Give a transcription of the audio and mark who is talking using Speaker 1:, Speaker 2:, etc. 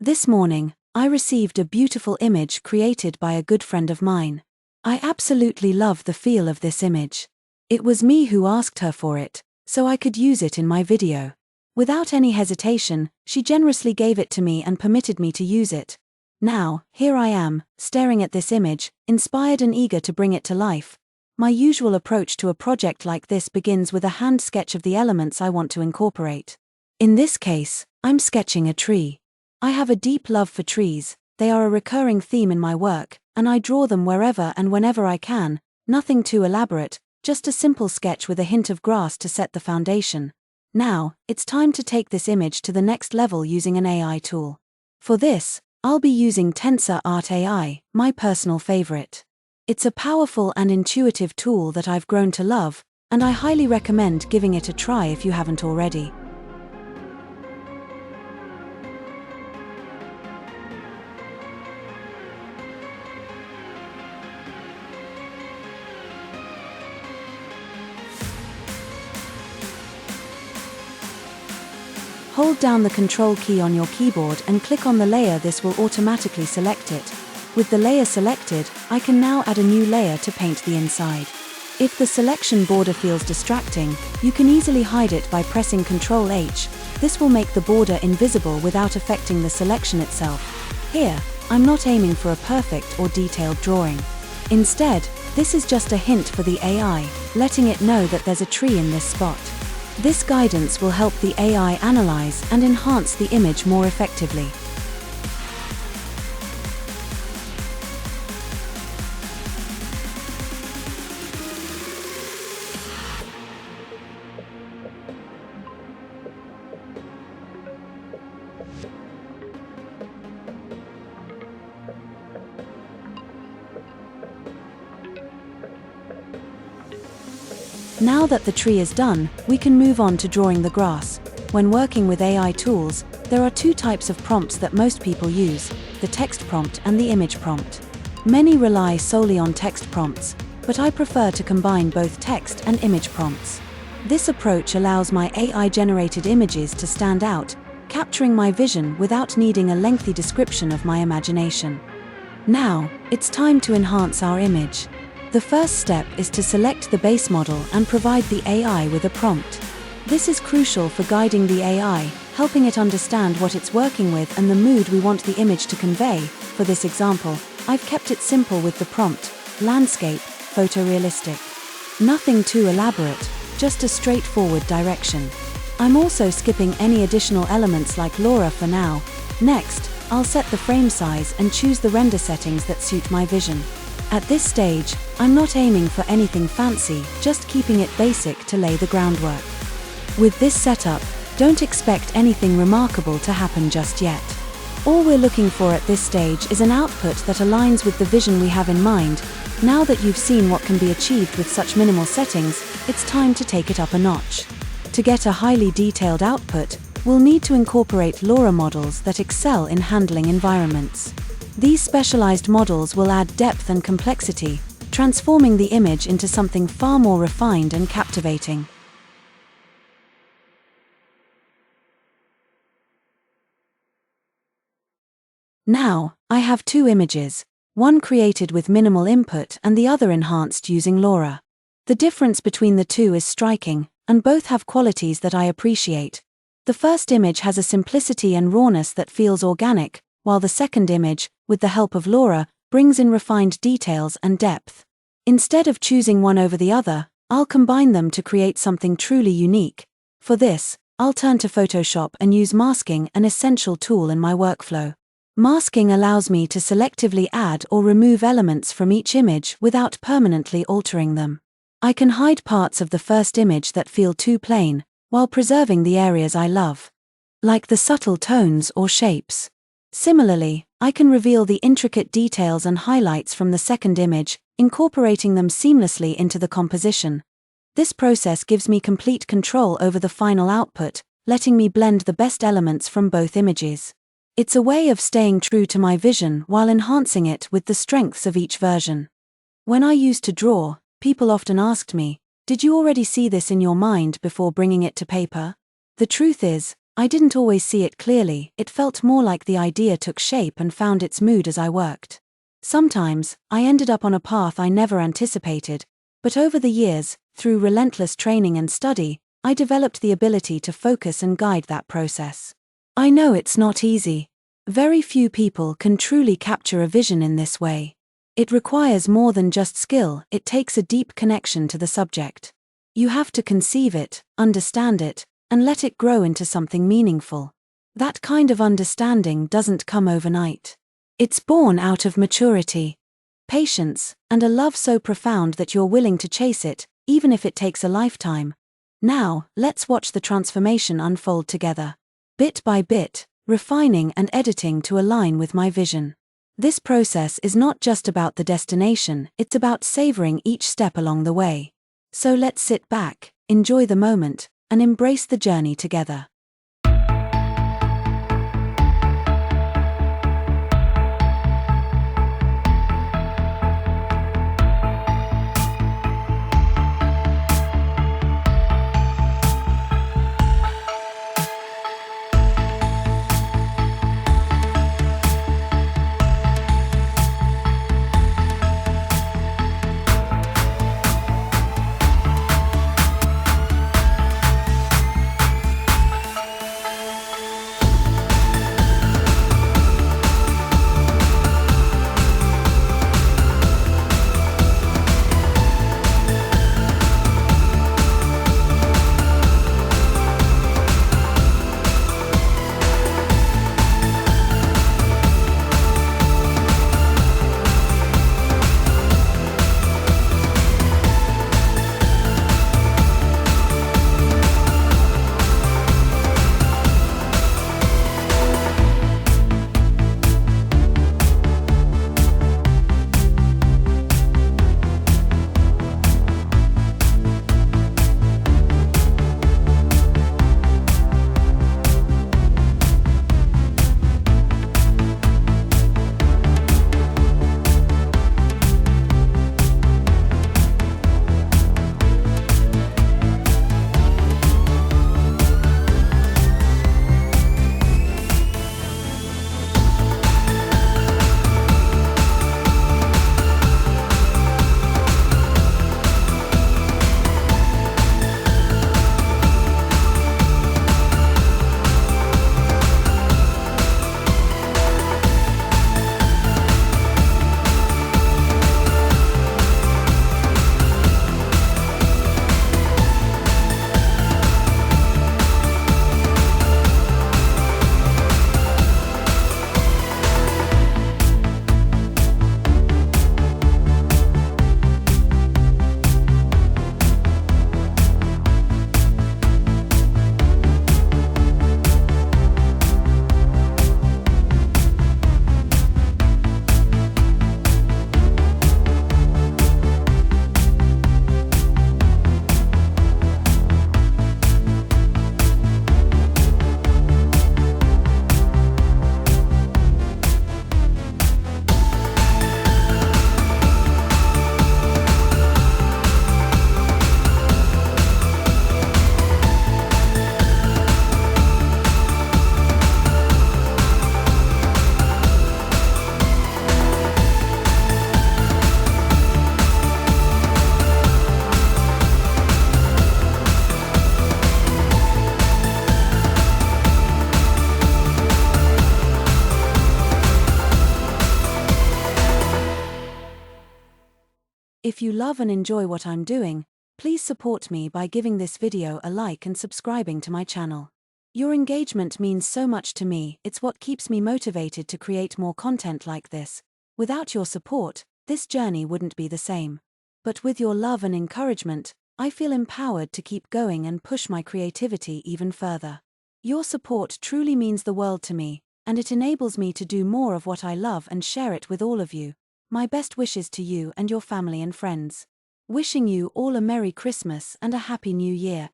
Speaker 1: This morning, I received a beautiful image created by a good friend of mine. I absolutely love the feel of this image. It was me who asked her for it, so I could use it in my video. Without any hesitation, she generously gave it to me and permitted me to use it. Now, here I am, staring at this image, inspired and eager to bring it to life. My usual approach to a project like this begins with a hand sketch of the elements I want to incorporate. In this case, I'm sketching a tree. I have a deep love for trees, they are a recurring theme in my work, and I draw them wherever and whenever I can, nothing too elaborate, just a simple sketch with a hint of grass to set the foundation. Now, it's time to take this image to the next level using an AI tool. For this, I'll be using Tensor Art AI, my personal favorite. It's a powerful and intuitive tool that I've grown to love, and I highly recommend giving it a try if you haven't already. Hold down the Control key on your keyboard and click on the layer. This will automatically select it. With the layer selected, I can now add a new layer to paint the inside. If the selection border feels distracting, you can easily hide it by pressing Ctrl H. This will make the border invisible without affecting the selection itself. Here, I'm not aiming for a perfect or detailed drawing. Instead, this is just a hint for the AI, letting it know that there's a tree in this spot. This guidance will help the AI analyze and enhance the image more effectively. Now that the tree is done, we can move on to drawing the grass. When working with AI tools, there are two types of prompts that most people use, the text prompt and the image prompt. Many rely solely on text prompts, but I prefer to combine both text and image prompts. This approach allows my AI-generated images to stand out, capturing my vision without needing a lengthy description of my imagination. Now, it's time to enhance our image. The first step is to select the base model and provide the AI with a prompt. This is crucial for guiding the AI, helping it understand what it's working with and the mood we want the image to convey. For this example, I've kept it simple with the prompt, landscape, photorealistic. Nothing too elaborate, just a straightforward direction. I'm also skipping any additional elements like Lora for now. Next, I'll set the frame size and choose the render settings that suit my vision. At this stage, I'm not aiming for anything fancy, just keeping it basic to lay the groundwork. With this setup, don't expect anything remarkable to happen just yet. All we're looking for at this stage is an output that aligns with the vision we have in mind. Now that you've seen what can be achieved with such minimal settings, it's time to take it up a notch. To get a highly detailed output, we'll need to incorporate Lora models that excel in handling environments. These specialized models will add depth and complexity, transforming the image into something far more refined and captivating. Now, I have two images, one created with minimal input and the other enhanced using Lora. The difference between the two is striking, and both have qualities that I appreciate. The first image has a simplicity and rawness that feels organic, while the second image, with the help of Lora, brings in refined details and depth. Instead of choosing one over the other, I'll combine them to create something truly unique. For this, I'll turn to Photoshop and use masking, an essential tool in my workflow. Masking allows me to selectively add or remove elements from each image without permanently altering them. I can hide parts of the first image that feel too plain, while preserving the areas I love, like the subtle tones or shapes. Similarly, I can reveal the intricate details and highlights from the second image, incorporating them seamlessly into the composition. This process gives me complete control over the final output, letting me blend the best elements from both images. It's a way of staying true to my vision while enhancing it with the strengths of each version. When I used to draw, people often asked me, "Did you already see this in your mind before bringing it to paper?" The truth is, I didn't always see it clearly, it felt more like the idea took shape and found its mood as I worked. Sometimes, I ended up on a path I never anticipated, but over the years, through relentless training and study, I developed the ability to focus and guide that process. I know it's not easy. Very few people can truly capture a vision in this way. It requires more than just skill, it takes a deep connection to the subject. You have to conceive it, understand it, and let it grow into something meaningful. That kind of understanding doesn't come overnight. It's born out of maturity, patience, and a love so profound that you're willing to chase it, even if it takes a lifetime. Now, let's watch the transformation unfold together. Bit by bit, refining and editing to align with my vision. This process is not just about the destination, it's about savoring each step along the way. So let's sit back, enjoy the moment, and embrace the journey together. If you love and enjoy what I'm doing, please support me by giving this video a like and subscribing to my channel. Your engagement means so much to me, it's what keeps me motivated to create more content like this. Without your support, this journey wouldn't be the same. But with your love and encouragement, I feel empowered to keep going and push my creativity even further. Your support truly means the world to me, and it enables me to do more of what I love and share it with all of you. My best wishes to you and your family and friends. Wishing you all a Merry Christmas and a Happy New Year.